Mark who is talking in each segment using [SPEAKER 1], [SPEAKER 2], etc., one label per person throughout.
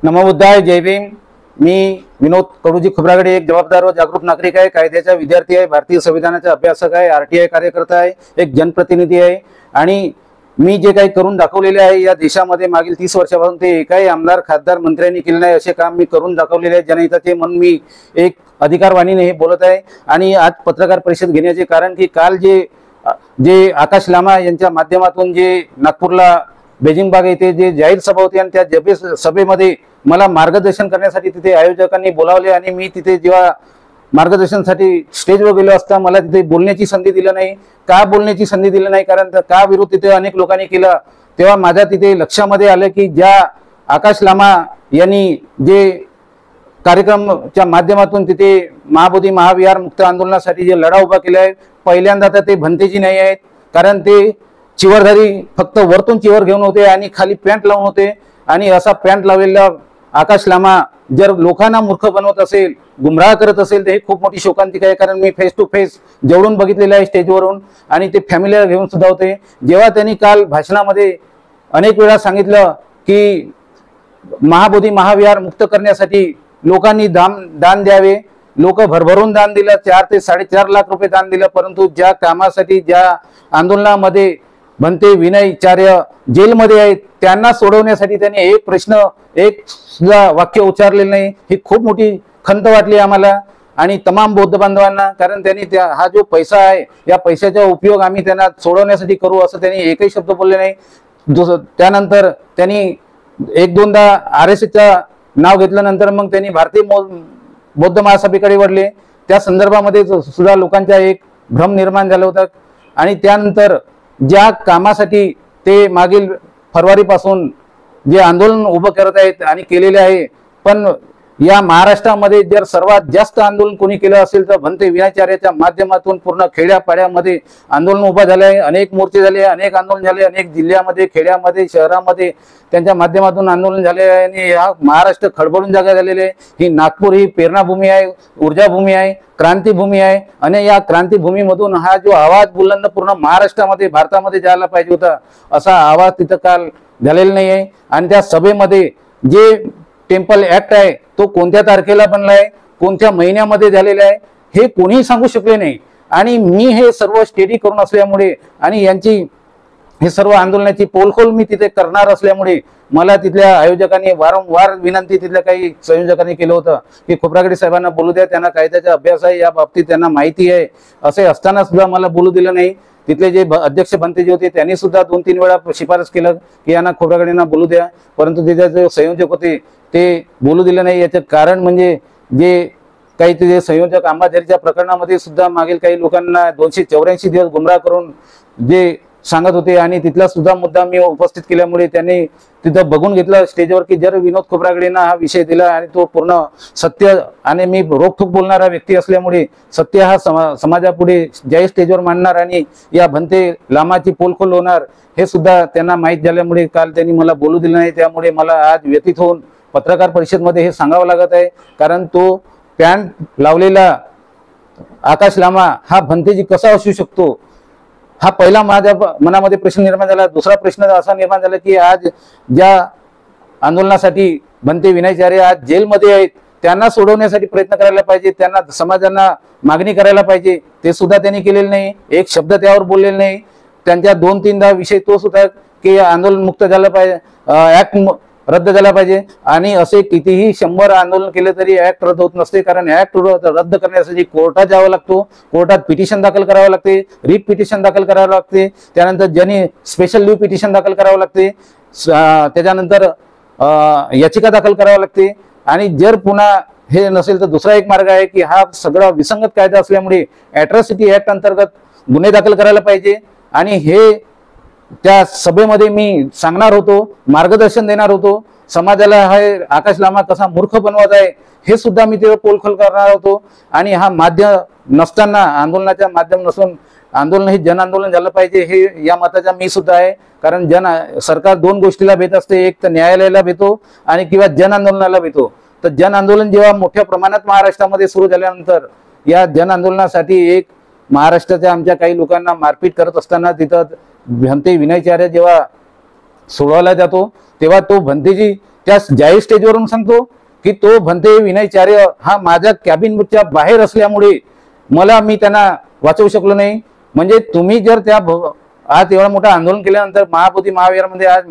[SPEAKER 1] नमो बुद्धाय, जय भीम। मी विनोद कडूजी खोब्रागडे एक जबाबदार व जागरूक नागरिक आहे, कायद्याचा विद्यार्थी आहे, भारतीय संविधानाचा अभ्यासक आहे, आरटीआय कार्यकर्ता आहे, एक जनप्रतिनिधी आहे। आणि मी जे काही करून दाखवलेले आहे या देशामध्ये मागील 30 वर्षापासून ते एकाही आमदार खासदार मंत्र्यांनी केले नाही असे काम मी करून दाखवलेले आहे जनहिताचे, म्हणून मी एक अधिकारवाणीने हे बोलत आहे। आणि आज पत्रकार परिषद घेण्याचे कारण की काल जे आकाश लामा यांच्या माध्यमातून जे नागपूरला बेजिंग बाग येथे जे जाहीर सभा होती आणि त्या सभेमध्ये मला मार्गदर्शन करण्यासाठी तिथे आयोजकांनी बोलावले आणि मी तिथे जेव्हा मार्गदर्शनासाठी स्टेजवर गेलो असता मला तिथे बोलण्याची संधी दिली नाही। का बोलण्याची संधी दिली नाही, कारण का विरोध तिथे अनेक लोकांनी केला, तेव्हा माझ्या तिथे लक्षामध्ये आलं की ज्या आकाश लामा यांनी जे कार्यक्रमच्या माध्यमातून तिथे महाबोधी महाविहार मुक्त आंदोलनासाठी जे लढा उभा केला आहे, पहिल्यांदा तर ते भंतेजी नाही आहेत, कारण ते चिवरधारी फक्त वरतून चिवर घेऊन होते आणि खाली पॅन्ट लावून होते। आणि असा पॅन्ट लावलेला आकाश लामा जर लोकांना मूर्ख बनवत असेल, गुमराह करत असेल तर हे खूप मोठी शोकांतिका आहे, कारण मी फेस टू फेस जवळून बघितलेलं आहे स्टेजवरून आणि ते फॅमिलीला घेऊन सुद्धा होते। जेव्हा त्यांनी काल भाषणामध्ये अनेक वेळा सांगितलं की महाबोधी महाविहार मुक्त करण्यासाठी लोकांनी दान द्यावे, लोक भरभरून दान दिलं, 4 ते 4.5 लाख रुपये दान दिलं, परंतु ज्या कामासाठी ज्या आंदोलनामध्ये भंते विनयचार्य जेलमध्ये आहेत त्यांना सोडवण्यासाठी त्यांनी एक प्रश्न एक सुद्धा वाक्य उच्चारलेलं नाही। ही खूप मोठी खंत वाटली आम्हाला आणि तमाम बौद्ध बांधवांना, कारण त्यांनी हा जो पैसा आहे या पैशाचा उपयोग आम्ही त्यांना सोडवण्यासाठी करू असं त्यांनी एकही शब्द बोलले नाही। त्यानंतर त्यांनी एक दोनदा RSSचं नाव घेतल्यानंतर मग त्यांनी भारतीय बौद्ध महासभेकडे वळले, त्या संदर्भामध्ये सुद्धा लोकांचा एक भ्रम निर्माण झाला होता। आणि त्यानंतर ज्या कामासाठी ते मागील फरवरीपासून जे आंदोलन उभं करत आहेत आणि केलेले आहे, पण या महाराष्ट्रामध्ये जर सर्वात जास्त आंदोलन कोणी केलं असेल तर भंते विनयचार्याच्या माध्यमातून पूर्ण खेड्यापाड्यामध्ये आंदोलन उभं झाले आहे, अनेक मोर्चे झाले, अनेक आंदोलन झाले, अनेक जिल्ह्यामध्ये खेड्यामध्ये शहरामध्ये त्यांच्या माध्यमातून आंदोलन झाले आहे आणि हा महाराष्ट्र खडबडून जागा झालेले आहे। ही नागपूर ही प्रेरणाभूमी आहे, ऊर्जाभूमी आहे, क्रांतीभूमी आहे आणि या क्रांतीभूमीमधून हा जो आवाज बुलंद पूर्ण महाराष्ट्रामध्ये भारतामध्ये जायला पाहिजे होता असा आवाज तिथं काल झालेला नाही आहे। आणि त्या सभेमध्ये जे टेम्पल ऍक्ट आहे तो कोणत्या तारखेला बनलाय, कोणत्या महिन्यामध्ये झालेला आहे हे कोणीही सांगू शकले नाही। आणि मी हे सर्व स्टडी करून असल्यामुळे आणि यांची हे सर्व आंदोलनाची पोलखोल मी तिथे करणार असल्यामुळे मला तिथल्या आयोजकांनी वारंवार विनंती तिथल्या काही संयोजकांनी केलं होतं की खोब्रागडे साहेबांना बोलू द्या, त्यांना कायद्याचा अभ्यास आहे, या बाबतीत त्यांना माहिती आहे, असे असताना सुद्धा मला बोलू दिलं नाही। तिथले जे अध्यक्ष भंतेजी होते त्यांनी सुद्धा 2-3 वेळा शिफारस केलं की यांना खोब्रागडेंना बोलू द्या, परंतु त्याचे जे संयोजक होते ते बोलू दिले नाही। याचं कारण म्हणजे जे काही ते संयोजक अंबाझरीच्या प्रकरणामध्ये सुद्धा मागील काही लोकांना 284 दिवस गुमराह करून जे सांगत होते आणि तिथला सुद्धा मुद्दा मी उपस्थित केल्यामुळे त्यांनी तिथं बघून घेतलं स्टेजवर की जर विनोद खोब्रागडेंना हा विषय दिला आणि तो पूर्ण सत्य आणि मी रोखठोक बोलणारा व्यक्ती असल्यामुळे सत्य हा समाजापुढे जाहीर स्टेजवर मांडणार आणि या भंते लामाची पोलखोल होणार हे सुद्धा त्यांना माहीत झाल्यामुळे काल त्यांनी मला बोलू दिलं नाही। त्यामुळे मला आज व्यथित होऊन पत्रकार परिषदेमध्ये हे सांगावं लागत आहे, कारण तो पॅन्ट लावलेला आकाश लामा हा भंतेजी कसा असू शकतो हा पहिला माझ्या मनामध्ये प्रश्न निर्माण झाला। दुसरा प्रश्न असा निर्माण झाला की आज ज्या आंदोलनासाठी भंते विनयचार्य आज जेलमध्ये आहेत त्यांना सोडवण्यासाठी प्रयत्न करायला पाहिजे, त्यांना समाजांना मागणी करायला पाहिजे, ते सुद्धा त्यांनी केलेलं नाही, एक शब्द त्यावर बोललेला नाही। त्यांच्या 2-3दा विषय तो सुद्धा की आंदोलन मुक्त झालं पाहिजे, ऍक्ट रद्द झाला पाहिजे आणि असे कितीही 100 आंदोलन केले तरी ऍक्ट रद्द होत नसते, कारण ऍक्ट रद्द करण्यासाठी कोर्टात जावं लागतो, कोर्टात पिटिशन दाखल करावं लागते, रिट पिटिशन दाखल करावं लागते, त्यानंतर स्पेशल लीव पिटिशन दाखल करावं लागते, त्याच्यानंतर याचिका दाखल करावं लागते। आणि जर पुन्हा हे नसेल तर दुसरा एक मार्ग आहे की हा सगळा विसंगत कायदा असल्यामुळे अॅट्रॉसिटी ऍक्ट अंतर्गत गुन्हे दाखल करायला पाहिजे। आणि हे त्या सभेमध्ये मी सांगणार होतो, मार्गदर्शन देणार होतो, समाजाला हा आकाश लामा कसा मूर्ख बनवत आहे हे सुद्धा मी तेव्हा पोलखोल करणार होतो। आणि हा माध्यम नसताना आंदोलनाच्या माध्यम नसून आंदोलन हे जन आंदोलन झालं पाहिजे हे या मताचा मी सुद्धा आहे, कारण सरकार 2 गोष्टीला भेट असते, एक तर न्यायालयाला भेटो आणि किंवा जन आंदोलनाला भेटो। तर जन आंदोलन जेव्हा मोठ्या प्रमाणात महाराष्ट्रामध्ये सुरू झाल्यानंतर या जन आंदोलनासाठी एक महाराष्ट्राच्या आमच्या काही लोकांना मारपीट करत असताना तिथं भंते विनयचार्य जेव्हा सोडवायला जातो तेव्हा तो भंतेजी त्या जाहीर स्टेजवरून सांगतो की तो भंते विनयचार्य हा माझ्या कॅबिनच्या बाहेर असल्यामुळे मला मी त्यांना वाचवू शकलो नाही. म्हणजे तुम्ही जर त्या आज एवढं मोठं आंदोलन केल्यानंतर महापोती महाविहारमध्ये आज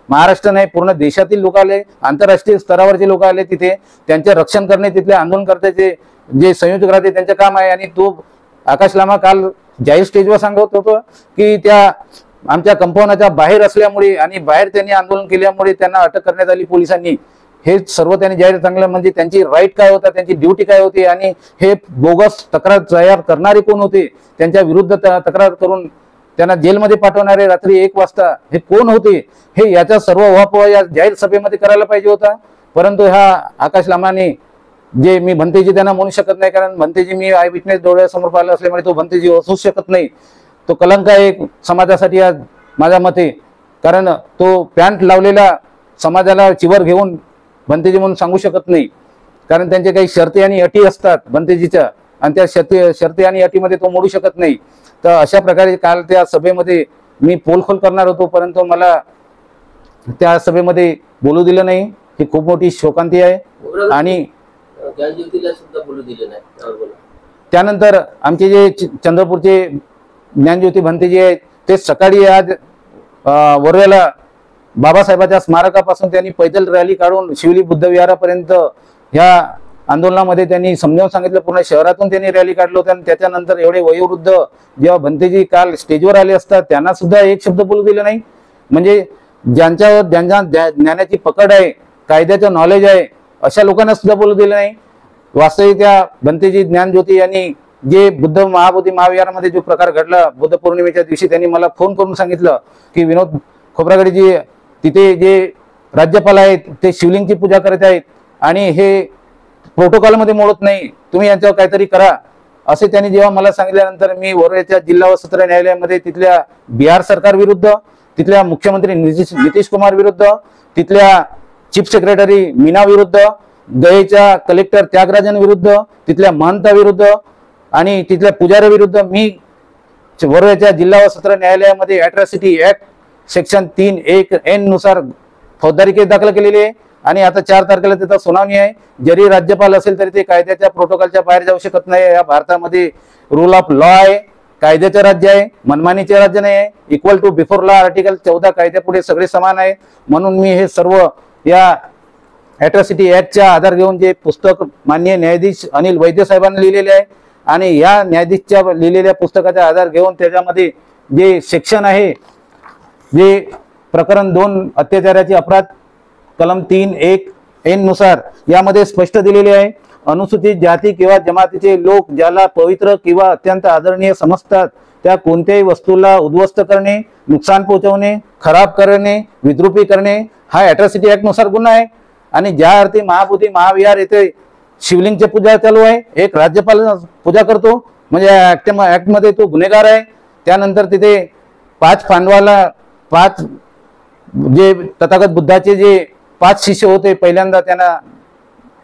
[SPEAKER 1] महाराष्ट्र नाही पूर्ण देशातील लोक आले, आंतरराष्ट्रीय स्तरावरचे लोक आले तिथे, त्यांचे रक्षण करणे तिथले आंदोलनकर्त्याचे जे संयोजक राहते त्यांचं काम आहे. आणि तो आकाश लामा काल जाहीर स्टेजवर सांगत होतो की त्या आमच्या कंपाऊंडच्या बाहेर असल्यामुळे आणि बाहेर त्यांनी आंदोलन केल्यामुळे त्यांना अटक करण्यात आली पोलिसांनी. हे सर्व त्यांनी जाहीर चांगलं म्हणजे त्यांची राईट काय होता, त्यांची ड्युटी काय होती आणि हे बोगस तक्रार तयार करणारे कोण होते, त्यांच्या विरुद्ध तक्रार करून त्यांना जेलमध्ये पाठवणारे रात्री 1 वाजता हे कोण होते, हे याचा सर्व उहापोह या जाहीर सभेमध्ये करायला पाहिजे होता. परंतु ह्या आकाश लामाने जे मी भंतेजी त्यांना म्हणू शकत नाही, कारण भंतेजी मी आय विटनेस डोळ्यासमोर पाहिलं असल्यामुळे तो भंतेजी असूच शकत नाही. तो कलंक आहे समाजासाठी आज माझ्या मते, कारण तो पॅन्ट लावलेला समाजाला चिवर घेऊन भंतेजी म्हणून सांगू शकत नाही, कारण त्यांचे काही शर्ती आणि अटी असतात भंतेजीच्या आणि त्या शर्ती आणि अटीमध्ये तो मोडू शकत नाही. तर अशा प्रकारे काल त्या सभेमध्ये मी पोलखोल करणार होतो, परंतु मला त्या सभेमध्ये बोलू दिलं नाही. ही खूप मोठी शोकांती आहे. आणि
[SPEAKER 2] बोलू दिले नाही.
[SPEAKER 1] त्यानंतर आमचे जे चंद्रपूरचे ज्ञानज्योती भंतेजी आहेत ते सकाळी आज वरवेला बाबासाहेबांच्या स्मारकापासून त्यांनी पैदल रॅली काढून शिवली बुद्ध विहारापर्यंत ह्या आंदोलनामध्ये त्यांनी समजावून सांगितलं. पूर्ण शहरातून त्यांनी रॅली काढलं होतं आणि त्याच्यानंतर एवढे वयोवृद्ध जेव्हा भंतेजी काल स्टेजवर आले असतात त्यांना सुद्धा एक शब्द बोलू दिले नाही. म्हणजे ज्यांच्या ज्ञानाची पकड आहे, कायद्याचं नॉलेज आहे, अशा लोकांना सुद्धा बोलू दिलं नाही. वास्तविक त्या भंतेजी ज्ञानज्योती यांनी जे बुद्ध महाबोधी महाविहारामध्ये जो प्रकार घडला बुद्ध पौर्णिमेच्या दिवशी, त्यांनी मला फोन करून सांगितलं की विनोद खोब्रागडेजी तिथे जे राज्यपाल आहेत ते शिवलिंगची पूजा करत आहेत आणि हे प्रोटोकॉलमध्ये मोडत नाही, तुम्ही यांच्यावर काहीतरी करा, असे त्यांनी जेव्हा मला सांगितल्यानंतर मी वरळीच्या जिल्हा व सत्र न्यायालयामध्ये तिथल्या बिहार सरकार विरुद्ध, तिथल्या मुख्यमंत्री नितीश कुमार विरुद्ध, तिथल्या चीफ सेक्रेटरी मीना विरुद्ध, दहेच्या कलेक्टर त्यागराजन विरुद्ध, तिथल्या महंताविरुद्ध आणि तिथल्या पुजाऱ्याविरुद्ध मी वरळीच्या जिल्हा व सत्र न्यायालयामध्ये अॅट्रॉसिटी ऍक्ट सेक्शन 3(1)(n) नुसार फौजदारी केस दाखल केलेली आहे. आणि आता 4 तारखेला त्याचा सुनावणी आहे. जरी राज्यपाल असेल तरी ते कायद्याच्या प्रोटोकॉलच्या बाहेर जाऊ शकत नाही. या भारतामध्ये रूल ऑफ लॉ आहे, कायद्याचे राज्य आहे, मनमानीचे राज्य नाही आहे. Equal to before law article 14 कायद्यापुढे सगळे समान आहे. म्हणून मी हे सर्व या अॅट्रॉसिटी ऍक्टचा आधार घेऊन जे पुस्तक माननीय न्यायाधीश अनिल वैद्य साहेबांनी लिहिलेले आहे आणि या न्यायाधीशच्या लिहिलेल्या पुस्तकाचा आधार घेऊन त्याच्यामध्ये जे सेक्शन आहे, जे प्रकरण 2 अत्याचाराचे अपराध कलम 3(1)(n) नुसार यामध्ये स्पष्ट दिलेले आहे, अनुसूचित जाती किंवा जमातीचे लोक ज्याला पवित्र किंवा अत्यंत आदरणीय समजतात त्या कोणत्याही वस्तूला उद्ध्वस्त करणे, नुकसान पोहोचवणे, खराब करणे, विद्रुपी करणे हा अॅट्रॉसिटी ऍक्ट नुसार गुन्हा आहे. आणि ज्या अर्थी महाबोधी महाविहार येथे शिवलिंगची पूजा चालू आहे, एक राज्यपाल पूजा करतो म्हणजे ऍक्ट मध्ये तो गुन्हेगार आहे. त्यानंतर तिथे 5 पांडवाला 5 जे तथागत बुद्धाचे जे 5 शिष्य होते, पहिल्यांदा त्यांना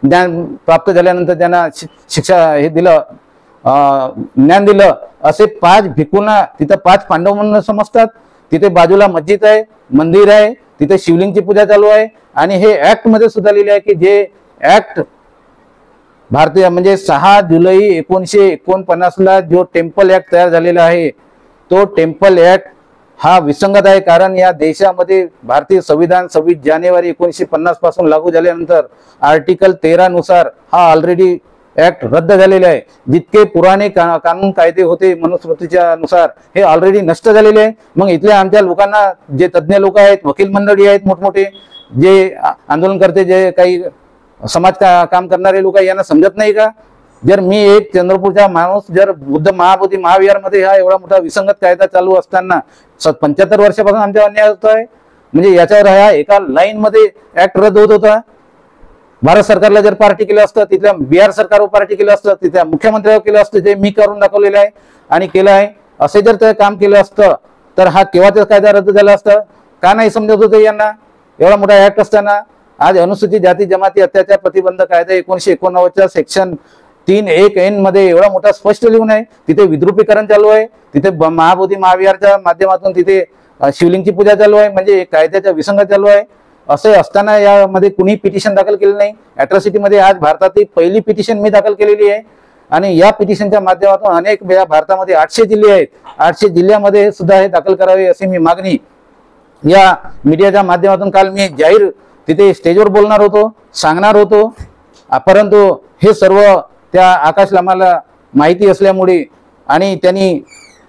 [SPEAKER 1] ज्ञान प्राप्त झाल्यानंतर त्यांना शिक्षा हे दिलं, ज्ञान दिलं, असे 5 भिक्खूंना तिथं 5 पांडव म्हणून समजतात. तिथे बाजूला मस्जिद आहे, मंदिर आहे, तिथे शिवलिंगची पूजा चालू आहे. आणि हे ऍक्ट मध्ये सुद्धा लिहिले आहे की जे ऍक्ट भारतीय म्हणजे 6 जुलै 1949 ला जो टेम्पल ऍक्ट तयार झालेला आहे तो टेम्पल ऍक्ट हा विसंगत आहे. कारण या देशामध्ये भारतीय संविधान 26 जानेवारी 1950 पासून लागू झाल्यानंतर आर्टिकल 13 नुसार हा ऑलरेडी ऍक्ट रद्द झालेले आहे. जितके पुराणे कानून कायदे होते मनुस्मृतीच्या नुसार हे ऑलरेडी नष्ट झालेले आहे. मग इथल्या आमच्या लोकांना जे तज्ज्ञ लोक आहेत, वकील मंडळी आहेत, मोठमोठे जे आंदोलन करते, जे काही समाज काम करणारे लोक यांना समजत नाही का? जर मी एक चंद्रपूरचा माणूस जर बुद्ध महाबोधी महाविहारमध्ये हा एवढा मोठा विसंगत कायदा चालू असताना 75 वर्षापासून आमच्या अन्याय होत आहे, म्हणजे याच्यावर ह्या एका लाईन मध्ये ऍक्ट रद्द होत होता. भारत सरकारला जर पार्टी केलं असतं, तिथल्या बिहार सरकारवर पार्टी केलं असतं, तिथल्या मुख्यमंत्र्यावर केलं असतं, जे मी करून दाखवलेलं आहे आणि केलं आहे, असे जर ते काम केलं असतं तर हा केव्हाच कायदा रद्द झाला असता. का नाही समजत होते यांना? एवढा मोठा ऍक्ट असताना आज अनुसूचित जाती जमाती अत्याचार प्रतिबंध कायदा 1989च्या सेक्शन 3(1)(n) मध्ये एवढा मोठा स्पष्ट लिहून आहे. तिथे विद्रुपीकरण चालू आहे, तिथे महाबोधी महाविहारच्या माध्यमातून तिथे शिवलिंगची पूजा चालू आहे, म्हणजे कायद्याचा विसंगत चालू आहे. असे असताना यामध्ये कुणी पिटिशन दाखल केलं नाही. अॅट्रॉसिटीमध्ये आज भारतातील पहिली पिटिशन मी दाखल केलेली आहे आणि या पिटिशनच्या माध्यमातून अनेक या भारतामध्ये 800 जिल्हे आहेत, 800 जिल्ह्यामध्ये सुद्धा हे दाखल करावे अशी मी मागणी या मीडियाच्या माध्यमातून काल मी जाहीर तिथे स्टेजवर बोलणार होतो, सांगणार होतो. परंतु हे सर्व त्या आकाश लामाला माहिती असल्यामुळे आणि त्यांनी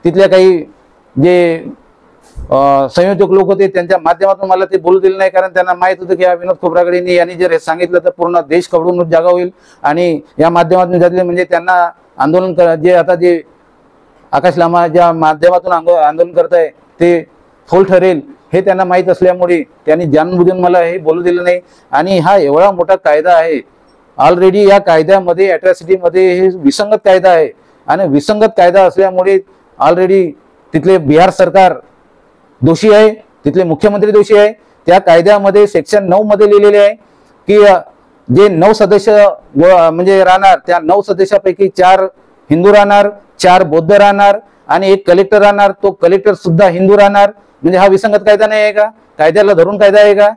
[SPEAKER 1] तिथल्या काही जे संयोजक लोक होते त्यांच्या माध्यमातून मला ते बोलू दिले नाही, कारण त्यांना माहित होतं की या विनोद खोब्रागडेंनी यांनी जर हे सांगितलं तर पूर्ण देश खवळून जागा होईल आणि या माध्यमातून झाले म्हणजे त्यांना आंदोलन जे आता जे आकाश लामा ज्या माध्यमातून आंदोलन करत आहे ते फोल ठरेल हे त्यांना माहीत असल्यामुळे त्यांनी जाणून मला हे बोलू दिलं नाही. आणि हा एवढा मोठा कायदा आहे, ऑलरेडी या कायद्यामध्ये अॅट्रॉसिटीमध्ये हे विसंगत कायदा आहे आणि विसंगत कायदा असल्यामुळे ऑलरेडी तिथले बिहार सरकार दोषी आहे, तिथले मुख्यमंत्री दोषी आहे. त्या कायद्यामध्ये सेक्शन 9 मध्ये लिहिलेले आहे की जे 9 सदस्य म्हणजे राहणार त्या 9 सदस्यापैकी 4 हिंदू राहणार, 4 बौद्ध राहणार आणि 1 कलेक्टर राहणार, तो कलेक्टर सुद्धा हिंदू राहणार. म्हणजे हा विसंगत कायदा नाही आहे का? कायद्याला धरून कायदा आहे का?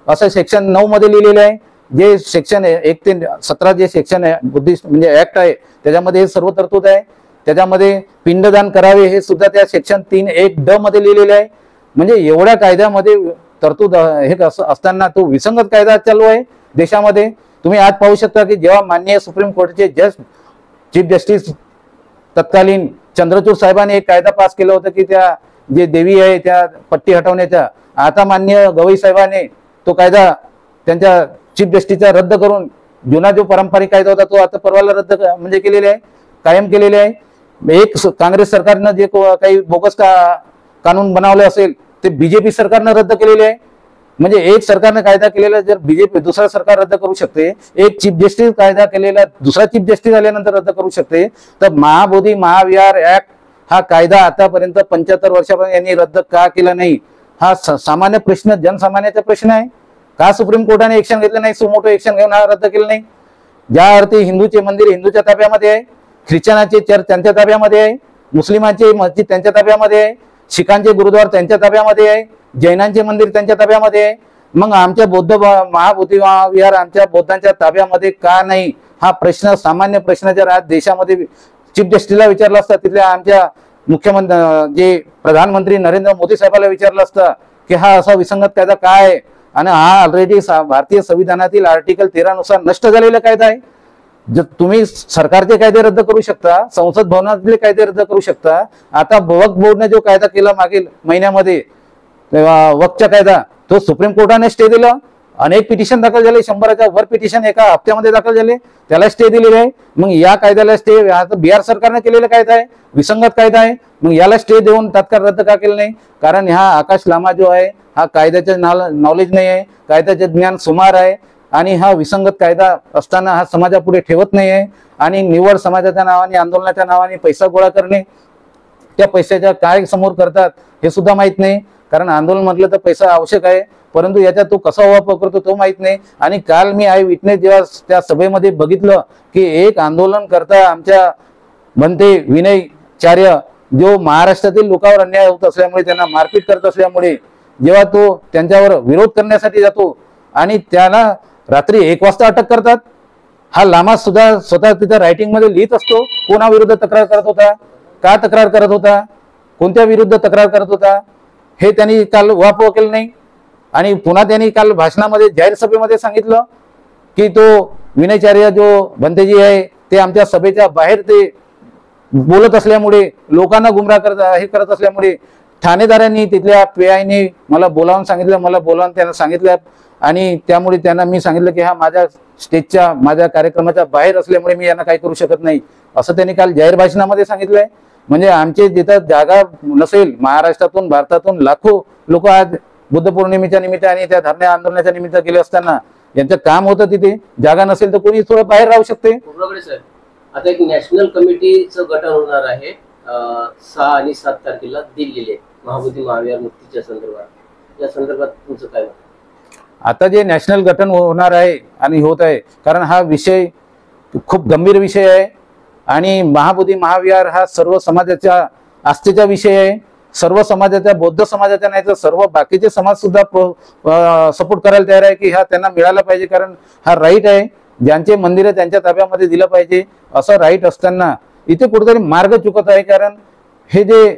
[SPEAKER 1] असं सेक्शन 9 मध्ये लिहिलेलं आहे. जे सेक्शन 1 ते 17 जे सेक्शन आहे बुद्धिस्ट म्हणजे ऍक्ट आहे त्याच्यामध्ये हे सर्व तरतूद आहे. त्याच्यामध्ये पिंडदान करावे हे सुद्धा त्या सेक्शन 3(1)(ड) मध्ये लिहिलेले आहे. म्हणजे एवढ्या कायद्यामध्ये तरतूद हे असताना तो विसंगत कायदा चालू आहे देशामध्ये. तुम्ही आज पाहू शकता की जेव्हा माननीय सुप्रीम कोर्टचे चीफ जस्टिस तत्कालीन चंद्रचूड साहेबांनी एक कायदा पास केला होता की त्या जे देवी आहे त्या पट्टी हटवण्याचा, आता माननीय गवई साहेबांनी तो कायदा त्यांच्या चीफ जस्टिसचा रद्द करून जुना जो पारंपरिक कायदा होता तो आता परवाला रद्द म्हणजे केलेले आहे, कायम केलेले आहे. एक काँग्रेस सरकारनं जे काही बोगस कानून बनवले असेल ते बीजेपी सरकारनं रद्द केलेले आहे. म्हणजे एक सरकारने कायदा केलेला जर बीजेपी दुसरा सरकार रद्द करू शकते, एक चीफ जस्टिस कायदा केलेला दुसरा चीफ जस्टिस आल्यानंतर रद्द करू शकते, तर महाबोधी महाविहार ऍक्ट हा कायदा आतापर्यंत 75 वर्षापर्यंत यांनी रद्द का केला नाही? हा सामान्य प्रश्न, जनसामान्याचा प्रश्न आहे. का सुप्रीम कोर्टाने एक्शन घेतलं नाही? सुमोटो एक्शन घेऊन हा रद्द केलं नाही? ज्या अर्थी हिंदूचे मंदिर हिंदूच्या ताब्यामध्ये आहे, ख्रिश्चनाचे चर्च त्यांच्या ताब्यामध्ये आहे, मुस्लिमांचे मस्जिद त्यांच्या ताब्यामध्ये आहे, शिखांचे गुरुद्वार त्यांच्या ताब्यामध्ये आहे, जैनांचे मंदिर त्यांच्या ताब्यामध्ये आहे. मग आमच्या बौद्ध महाबोधी विहार आमच्या बौद्धांच्या ताब्यामध्ये का नाही? हा प्रश्न सामान्य प्रश्न जर आज देशामध्ये चीफ जस्टिसला विचारला असता, तिथल्या आमच्या मुख्यमंत्री जे प्रधानमंत्री नरेंद्र मोदी साहेबांना विचारलं असतं की हा असा विसंगत कायदा काय आहे आणि हा ऑलरेडी भारतीय संविधानातील आर्टिकल 13 नुसार नष्ट झालेला कायदा आहे. जर तुम्ही सरकारचे कायदे रद्द करू शकता, संसद भवनातले कायदे रद्द करू शकता. आता वक्फ बोर्डने जो कायदा केला मागील महिन्यामध्ये वक्फचा कायदा, तो सुप्रीम कोर्टाने स्टे दिला. अनेक पिटिशन दाखल झाले, 100च्या वर पिटिशन एका हप्त्यामध्ये दाखल झाले, त्याला स्टे दिलेले आहे. मग या कायद्याला स्टे बिहार सरकारने केलेला कायदा आहे, विसंगत कायदा आहे. मग याला स्टे देऊन तात्काळ रद्द का केलं नाही? कारण हा आकाश लामा जो आहे हा कायद्याचे नॉलेज नाही आहे, कायद्याचे ज्ञान सुमार आहे आणि हा विसंगत कायदा असताना हा समाजापुढे ठेवत नाही आहे आणि निवड समाजाच्या नावाने आंदोलनाच्या नावाने पैसा गोळा करणे, त्या पैशाच्या काय समोर करतात हे सुद्धा माहित नाही. कारण आंदोलन म्हटलं तर पैसा आवश्यक आहे, परंतु याचा तो कसा वापर करतो तो माहित नाही. आणि काल मी आय विटनेस जेव्हा त्या सभेमध्ये बघितलं की एक आंदोलन करता आमच्या बनते विनयचार्य जो महाराष्ट्रातील लोकांवर अन्याय होत असल्यामुळे त्यांना मारपीट करत असल्यामुळे जेव्हा तो त्यांच्यावर विरोध करण्यासाठी जातो आणि त्याला रात्री 1 वाजता अटक करतात. हा लामा सुद्धा स्वतः तिथं रायटिंग मध्ये लिहित असतो कोणाविरुद्ध तक्रार करत होता, का तक्रार करत होता, कोणत्या विरुद्ध तक्रार करत होता हे त्यांनी काल वापर केलं नाही. आणि पुन्हा त्यांनी काल भाषणामध्ये जाहीर सभेमध्ये सांगितलं की तो विनयचार्य जो भंतेजी आहे ते आमच्या सभेच्या बाहेर ते बोलत असल्यामुळे लोकांना गुमराह करत असल्यामुळे ठाणेदारांनी तिथल्या PIने मला बोलावून सांगितलं, मला बोलावून त्यांना सांगितलं आणि त्यामुळे त्यांना मी सांगितलं की हा माझ्या स्टेजच्या माझ्या कार्यक्रमाच्या बाहेर असल्यामुळे मी यांना काही करू शकत नाही असं त्यांनी काल जाहीर भाषणामध्ये सांगितलंय. म्हणजे आमचे जिथं जागा नसेल, महाराष्ट्रातून भारतातून लाखो लोक आज बुद्ध पौर्णिमेच्या निमित्त आणि त्या धरण्या आंदोलनाच्या निमित्त गेले असताना यांचं काम होतं, तिथे जागा नसेल तर कोणी थोडं बाहेर राहू शकते.
[SPEAKER 2] खोब्रागडे साहेब, आता एक नॅशनल कमिटीचं गठन होणार आहे 6 आणि 7 तारखेला दिल्लीला महाबोधी महाविहार मुक्तीच्या संदर्भात. या संदर्भात तुमचं काय मत?
[SPEAKER 1] आता जे नॅशनल गठन होणार आहे आणि होत आहे, कारण हा विषय खूप गंभीर विषय आहे आणि महाबोधी महाविहार हा सर्व समाजाच्या आस्थेचा विषय आहे. सर्व समाजाच्या, बौद्ध समाजाच्या नाही तर सर्व बाकीचे समाज सुद्धा सपोर्ट करायला तयार आहे की हा त्यांना मिळाला पाहिजे, कारण हा राईट आहे. ज्यांचे मंदिर आहे त्यांच्या ताब्यामध्ये दिलं पाहिजे असं राईट असताना इथे कुठेतरी मार्ग चुकत आहे. कारण हे जे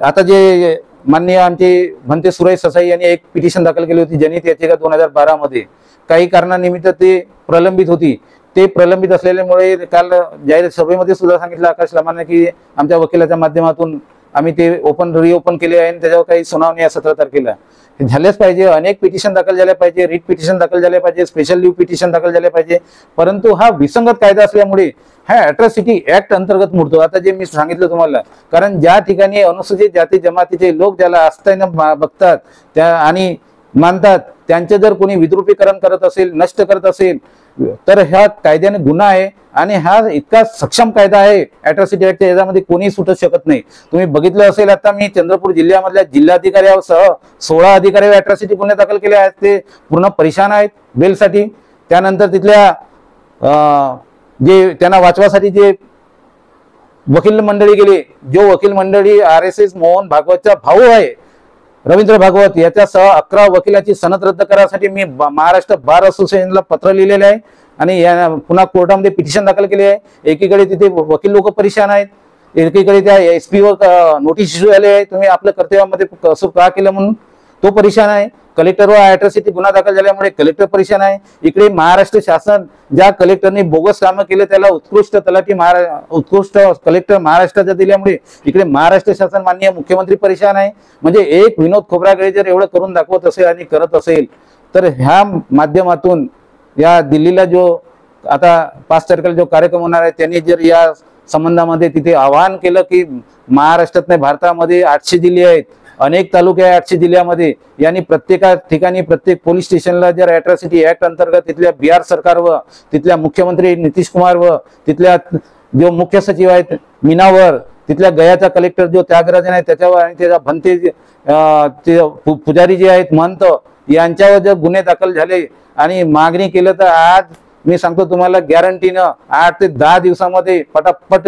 [SPEAKER 1] आता जे माननीय आमचे म्हणते सुरेश ससाई यांनी एक पिटिशन दाखल केली होती जनहित याचिका 2012 मध्ये, काही कारणानिमित्त ते प्रलंबित होती. ते प्रलंबित असलेल्यामुळे काल जाहीर सभेमध्ये सुद्धा सांगितलं आकाश लमाने की आमच्या वकिलाच्या माध्यमातून आम्ही ते रिओपन केले आहे आणि त्याच्यावर काही सुनावणी आहे 17 तारखेला. हे झालेच पाहिजे. अनेक पिटिशन दाखल झाले पाहिजे, रिट पिटिशन दाखल झाले पाहिजे, स्पेशल लीव्ह पिटिशन दाखल झाले पाहिजे, परंतु हा विसंगत कायदा असल्यामुळे हा अॅट्रॉसिटी ऍक्ट अंतर्गत मोडतो. आता जे मी सांगितलं तुम्हाला, कारण ज्या ठिकाणी अनुसूचित जाती जमातीचे लोक ज्याला आस्थेनं बघतात त्या आणि मानतात, त्यांचे जर कोणी विद्रुपीकरण करत असेल, नष्ट करत असेल तर ह्या कायद्याने गुन्हा आहे. आणि हा इतका सक्षम कायदा आहे अॅट्रॉसिटी ऍक्टच्या, याच्यामध्ये कोणी सुटू शकत नाही. तुम्ही बघितलं असेल आता मी चंद्रपूर जिल्ह्यामधल्या जिल्हाधिकाऱ्यासह 16 अधिकारी अॅट्रॉसिटी गुन्हे दाखल केले आहेत. ते पूर्ण परेशान आहेत बेलसाठी. त्यानंतर तिथल्या जे त्यांना वाचवासाठी जे वकील मंडळी गेली, जो वकील मंडळी RSS मोहन भागवतचा भाऊ आहे रवींद्र भागवत, याच्यासह 11 वकिलाची सनद रद्द करायसाठी मी महाराष्ट्र बार असोसिएशनला पत्र लिहिलेले आहे आणि पुन्हा कोर्टामध्ये पिटिशन दाखल केले आहे. एकीकडे तिथे वकील लोक परेशान आहेत, एकीकडे त्या SP वर नोटीस इश्यू झाले आहे, तुम्ही आपल्या कर्तव्यामध्ये कसूर का केलं म्हणून तो परेशान आहे. कलेक्टरवर अॅट्रॉसिटी गुन्हा दाखल झाल्यामुळे कलेक्टर परेशान आहे. इकडे महाराष्ट्र शासन ज्या कलेक्टरने बोगस कामं केले त्याला उत्कृष्ट उत्कृष्ट कलेक्टर महाराष्ट्राचा दिल्यामुळे इकडे महाराष्ट्र शासन माननीय मुख्यमंत्री परेशान आहे. म्हणजे एक विनोद खोब्रागडे जर एवढं करून दाखवत असेल आणि करत असेल तर ह्या माध्यमातून या दिल्लीला जो आता 5 तारखेला जो कार्यक्रम होणार आहे त्यांनी जर या संबंधामध्ये तिथे आवाहन केलं की महाराष्ट्रात नाही भारतामध्ये 800 जिल्हे आहेत, अनेक तालुके आहेत 800 जिल्ह्यामध्ये, यांनी प्रत्येक ठिकाणी प्रत्येक पोलीस स्टेशनला जर अॅट्रॉसिटी ऍक्ट अंतर्गत तिथल्या बिहार सरकार व तिथल्या मुख्यमंत्री नितीश कुमार व तिथल्या जो मुख्य सचिव आहेत मीनावर, तिथल्या गयाचा कलेक्टर जो त्यागराजन आहे त्याच्यावर आणि त्याच्या भंते पुजारी जे आहेत महंत यांच्यावर जर गुन्हे दाखल झाले आणि मागणी केलं तर आज मी सांगतो तुम्हाला गॅरंटीनं 8 ते 10 दिवसामध्ये पटापट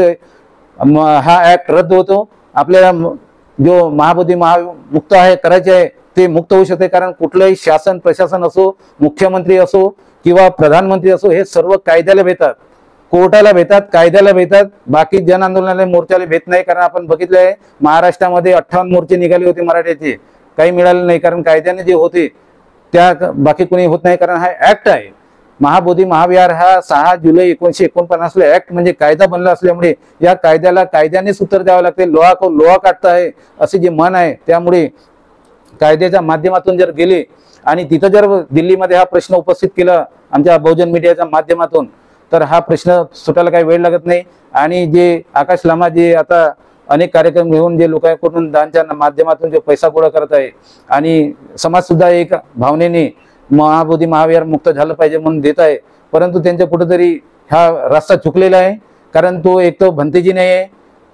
[SPEAKER 1] हा ऍक्ट रद्द होतो. आपल्याला जो महाबोधी मुक्त आहे करायचे आहे ते मुक्त होऊ शकते. कारण कुठलंही शासन प्रशासन असो, मुख्यमंत्री असो किंवा प्रधानमंत्री असो, हे सर्व कायद्याला भेटतात, कोर्टाला भेटतात, कायद्याला भेटतात. बाकी जन आंदोलनाला मोर्चाला भेट नाही. कारण आपण बघितलं आहे महाराष्ट्रामध्ये 58 मोर्चे निघाले होते मराठ्याचे, काही मिळाले नाही. कारण कायद्याने जे होते त्या बाकी कोणी होत नाही. कारण हा ऍक्ट आहे महाबोधी महाविहार, हा 6 जुलै 1949 ला ऍक्ट म्हणजे कायदा बनला असल्यामुळे या कायद्याला कायद्यानेच उत्तर द्यावं लागते. लोहा को लोहा काटता है असे जे मन आहे, त्यामुळे कायद्याच्या माध्यमातून जर गेले आणि तिथं जर दिल्लीमध्ये हा प्रश्न उपस्थित केला आमच्या बहुजन मीडियाच्या माध्यमातून तर हा प्रश्न सुटायला काही वेळ लागत नाही. आणि जे आकाश लामा जे आता अनेक कार्यक्रम घेऊन जे लोकांकडून दानच्या माध्यमातून जो पैसा गोळा करत आहे आणि समाज सुद्धा एक भावनेने महाबोधी महाविहार मुक्त झालं पाहिजे म्हणून देत आहे, परंतु त्यांच्या कुठेतरी हा रस्ता चुकलेला आहे. कारण तो एक तर भंतेजी नाही आहे,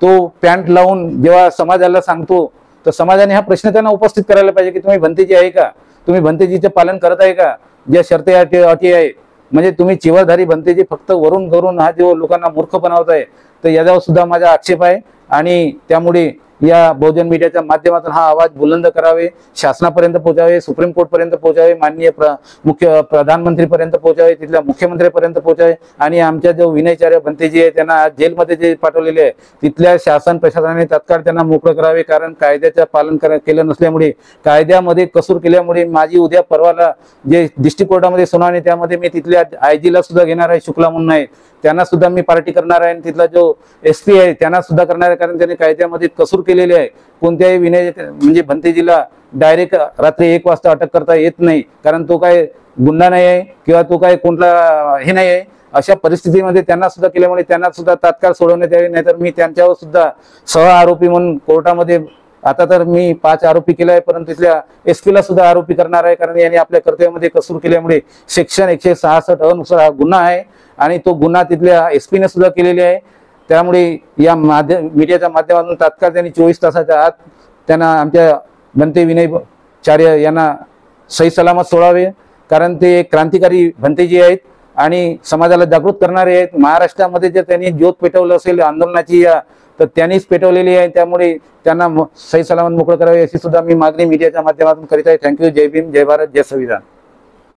[SPEAKER 1] तो पॅन्ट लावून जेव्हा समाजाला सांगतो तर समाजाने हा प्रश्न त्यांना उपस्थित करायला पाहिजे की तुम्ही भंतेजी आहे का, तुम्ही भंतेजीचे पालन करत आहे का, ज्या शर्ती अटी आहे. म्हणजे तुम्ही चिवरधारी भंतेजी फक्त वरून करून हा जो लोकांना मूर्ख बनवत आहे, तर याच्यावर सुद्धा माझा आक्षेप आहे. आणि त्यामुळे या बहुजन मीडियाच्या माध्यमातून हा आवाज बुलंद करावे, शासनापर्यंत पोहोचावे, सुप्रीम कोर्ट पर्यंत पोहोचावे, माननीय मुख्य प्रधानमंत्री पर्यंत पोहोचावे, तिथल्या मुख्यमंत्र्यांपर्यंत पोहोचावे. आणि आमच्या जो विनयचार्य भंतेजी आहे त्यांना जेलमध्ये जे पाठवलेले आहे तिथल्या शासन प्रशासनाने तात्काळ त्यांना मोकळं करावे. कारण कायद्याचं पालन केलं नसल्यामुळे, कायद्यामध्ये कसूर केल्यामुळे माझी उद्या परवाला जे डिस्ट्रिक्ट कोर्टामध्ये सुनावणी त्यामध्ये मी तिथल्या IG ला सुद्धा घेणार आहे, शुक्ला म्हणून आहे, त्यांना सुद्धा मी पार्टी करणार आहे. आणि तिथला जो SP आहे त्यांना सुद्धा करणार आहे. कारण त्यांनी कायद्यामध्ये कसूर केलेले आहे. कोणत्याही विनय म्हणजे भंतेजीला डायरेक्ट रात्री 1 वाजता अटक करता येत नाही, कारण तो काय गुन्हा नाही आहे किंवा तो काय कोणता हे नाही आहे. अशा परिस्थितीमध्ये त्यांना सुद्धा केल्यामुळे त्यांना सुद्धा तात्काळ सोडवण्यात यावे, नाहीतर मी त्यांच्यावर सुद्धा सह आरोपी म्हणून कोर्टामध्ये आता तर मी 5 आरोपी केले आहे, परंतु तिथल्या SP ला सुद्धा आरोपी करणार आहे. कारण यांनी आपल्या कर्तव्यामध्ये कसूर केल्यामुळे सेक्शन 166 नुसार हा गुन्हा आहे आणि तो गुन्हा तिथल्या SP ने सुद्धा केलेले आहे. त्यामुळे या मीडियाच्या माध्यमातून तात्काळ त्यांनी 24 तासाच्या आत त्यांना आमच्या भंते विनयचार्य यांना सही सलामत सोडावे. कारण ते एक क्रांतिकारी भंतेजी आहेत आणि समाजाला जागृत करणारे आहेत. महाराष्ट्रामध्ये जर त्यांनी ज्योत पेटवलं असेल आंदोलनाची या तर त्यांनीच पेटवलेली आहे, त्यामुळे त्यांना सही सलामत मोकळं करावे अशी सुद्धा मी मागणी मीडियाच्या माध्यमातून करीत आहे. थँक्यू. जय भीम, जय भारत, जय संविधान.